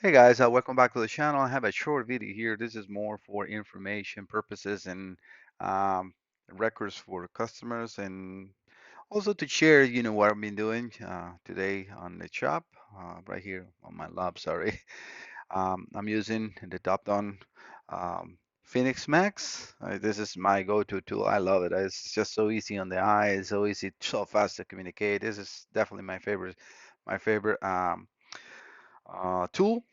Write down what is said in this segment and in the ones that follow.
Hey guys, welcome back to the channel. I have a short video here. This is more for information purposes and um, records for customers, and also to share, what I've been doing today on the shop, right here on my lab, sorry. I'm using the top-down um, Phoenix Max. This is my go-to tool. I love it. It's just so easy on the eye. It's so easy, so fast to communicate. This is definitely my favorite tool.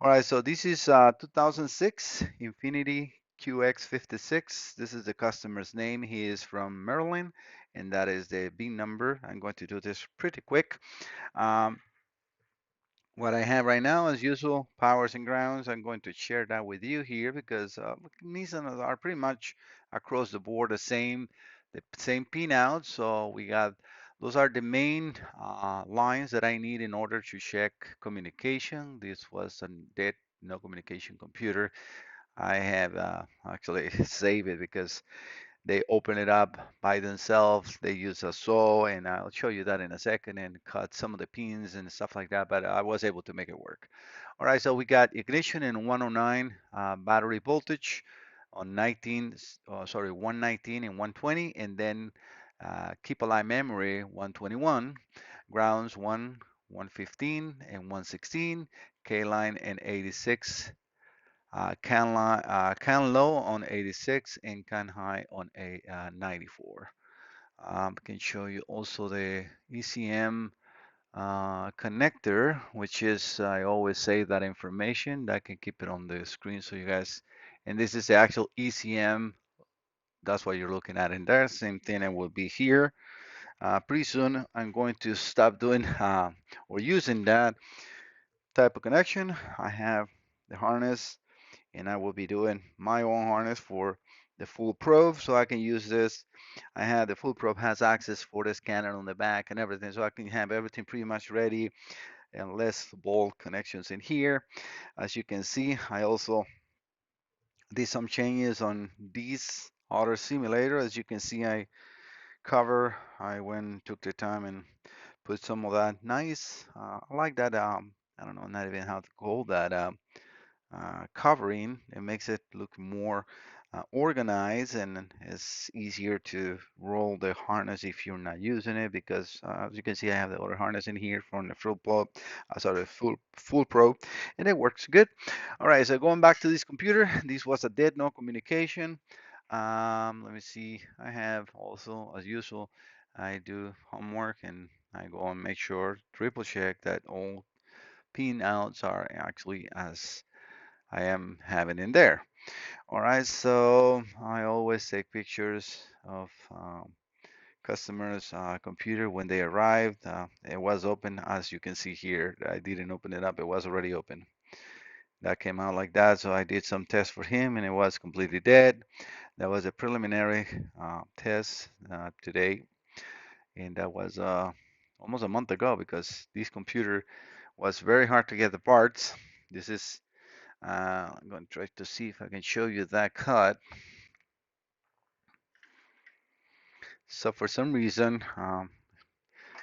All right, so this is 2006 Infinity QX56. This is the customer's name. He is from Maryland, and that is the B number. I'm going to do this pretty quick. Um, what I have right now, as usual, powers and grounds. I'm going to share that with you here because Nissan are pretty much across the board the same pinout. So we got those are the main lines that I need in order to check communication. This was a dead no communication computer. I have actually saved it because they open it up by themselves. They use a saw, and I'll show you that in a second, and cut some of the pins and stuff like that. But I was able to make it work. All right, so we got ignition in 109, battery voltage on 119 and 120, and then keep alive memory 121, grounds 115 and 116, K line and 86, can low on 86 and can high on a 94. Can show you also the ECM connector, which is I always save that information. I can keep it on the screen so you guys. And this is the actual ECM. That's what you're looking at in there. Same thing it will be here. Pretty soon I'm going to stop doing or using that type of connection. I have the harness and I will be doing my own harness for the full probe so I can use this. I have the full probe has access for the scanner on the back and everything, so I can have everything pretty much ready and less bolt connections in here. As you can see, I also did some changes on this other simulator. As you can see, I went took the time and put some of that nice. I like that. I don't know, not even how to call that. Covering. It makes it look more organized, and it's easier to roll the harness if you're not using it because as you can see I have the other harness in here from the full pro, and it works good. All right, so going back to this computer, this was a dead no communication. Let me see, I have also, as usual, I do homework and I go and make sure, triple check that all pin outs are actually as I am having in there. All right, so I always take pictures of customers' computer when they arrived. It was open, as you can see here. I didn't open it up; it was already open. That came out like that, so I did some tests for him, and it was completely dead. That was a preliminary test today, and that was almost a month ago because this computer was very hard to get the parts. This is I'm going to try to see if I can show you that cut. So for some reason, I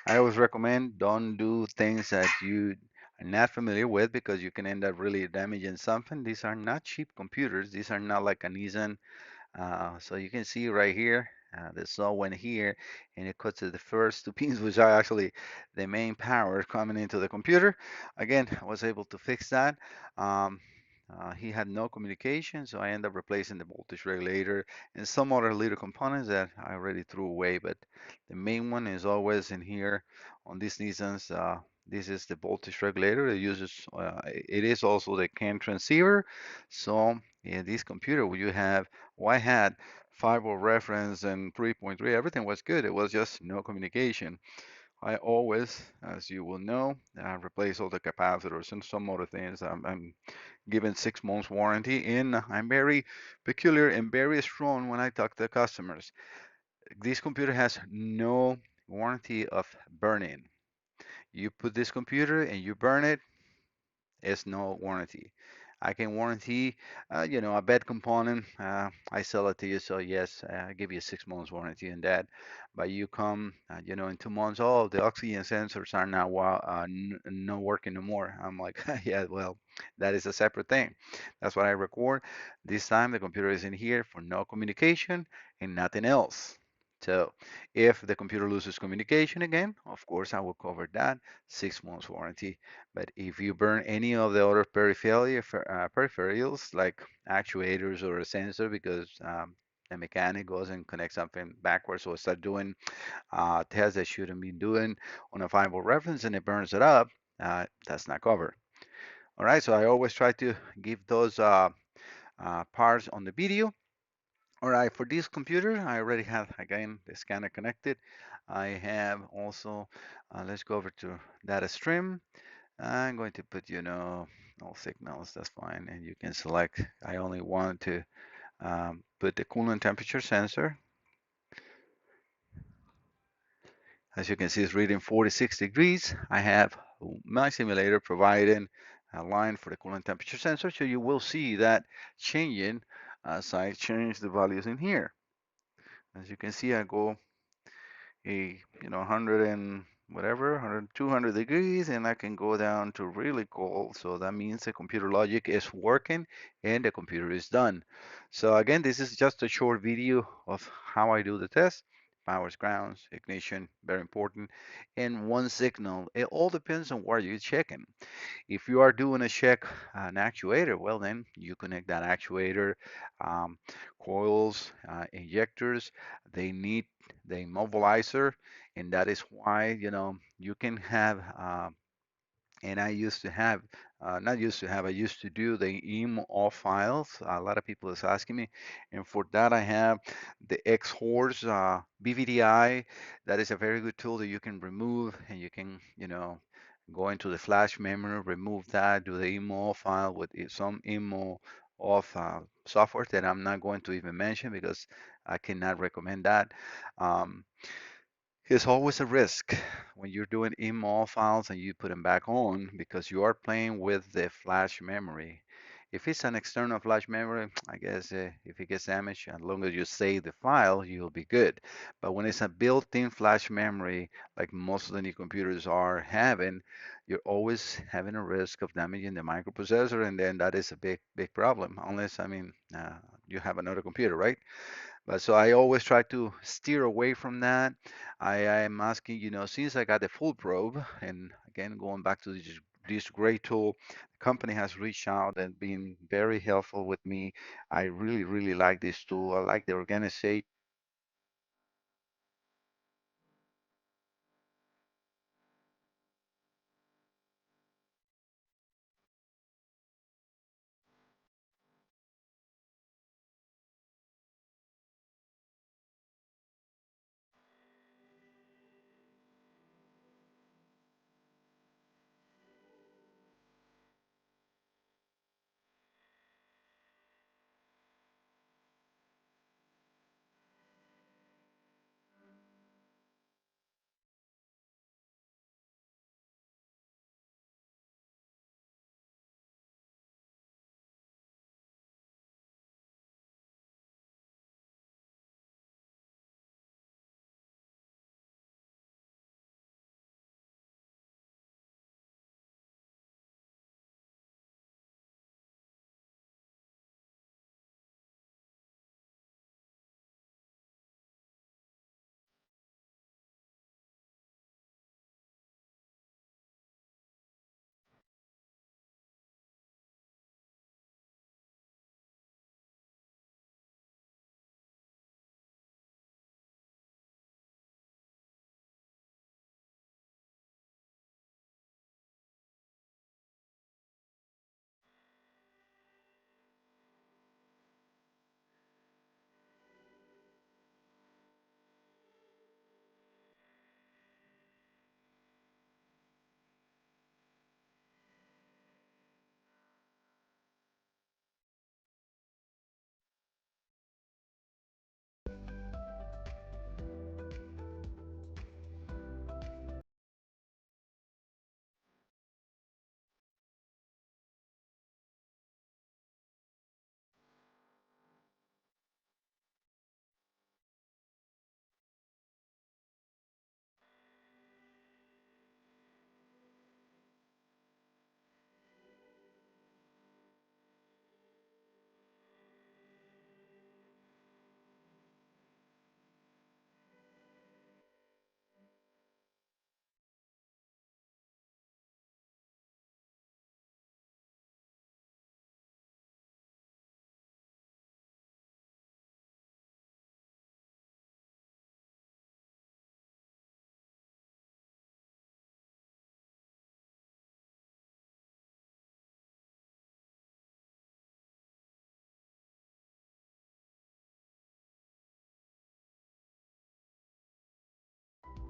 always recommend don't do things that you are not familiar with because you can end up really damaging something. These are not cheap computers. These are not like a Nissan. So you can see right here, the saw went here and it cuts to the first two pins, which are actually the main power coming into the computer. Again, I was able to fix that. Um, he had no communication, so I ended up replacing the voltage regulator and some other little components that I already threw away. But the main one is always in here on these Nissans. This is the voltage regulator. It is also the CAN transceiver. So in this computer, you have, well, I had 5 reference and 3.3. Everything was good. It was just no communication. I always, as you will know, replace all the capacitors and some other things. I'm given 6 months warranty, and I'm very peculiar and very strong when I talk to customers. This computer has no warranty of burning. You put this computer and you burn it, it's no warranty. I can warranty, a bed component. I sell it to you, so yes, I give you a 6 months warranty on that. But you come, in 2 months, oh, the oxygen sensors are now not working no more. I'm like, yeah, well, that is a separate thing. That's what I record. This time the computer is in here for no communication and nothing else. So if the computer loses communication again, of course I will cover that 6 months warranty. But if you burn any of the other peripherals like actuators or a sensor because a mechanic goes and connects something backwards or start doing tests they shouldn't be doing on a viable reference and it burns it up, that's not covered. All right, so I always try to give those parts on the video. All right, for this computer, I already have, again, the scanner connected. I have also, let's go over to data stream. I'm going to put, all signals, that's fine. And you can select, I only want to put the coolant temperature sensor. As you can see, it's reading 46 degrees. I have my simulator providing a line for the coolant temperature sensor. So you will see that changing as I change the values in here. As you can see, I go 100 and whatever 100 200 degrees and I can go down to really cold, so that means the computer logic is working and the computer is done. So again, this is just a short video of how I do the test. Powers, grounds, ignition, very important, and one signal. It all depends on what you're checking. If you are doing a check an actuator, well then you connect that actuator, um, coils, injectors. They need the immobilizer, and that is why you can have. And I used to have, not used to have, I used to do the IMO files. A lot of people is asking me, and for that I have the X-Horse BVDI. That is a very good tool that you can remove, and you can, go into the flash memory, remove that, do the IMO file with some IMO off software that I'm not going to even mention because I cannot recommend that. Um, it's always a risk when you're doing IMAL files and you put them back on because you are playing with the flash memory. If it's an external flash memory, I guess if it gets damaged, as long as you save the file, you'll be good. But when it's a built-in flash memory, like most of the new computers are having, you're always having a risk of damaging the microprocessor, and then that is a big, big problem. Unless, I mean, you have another computer, right? But so I always try to steer away from that. I am asking, since I got the full probe, and again, going back to this great tool, the company has reached out and been very helpful with me. I really, really like this tool. I like the organization.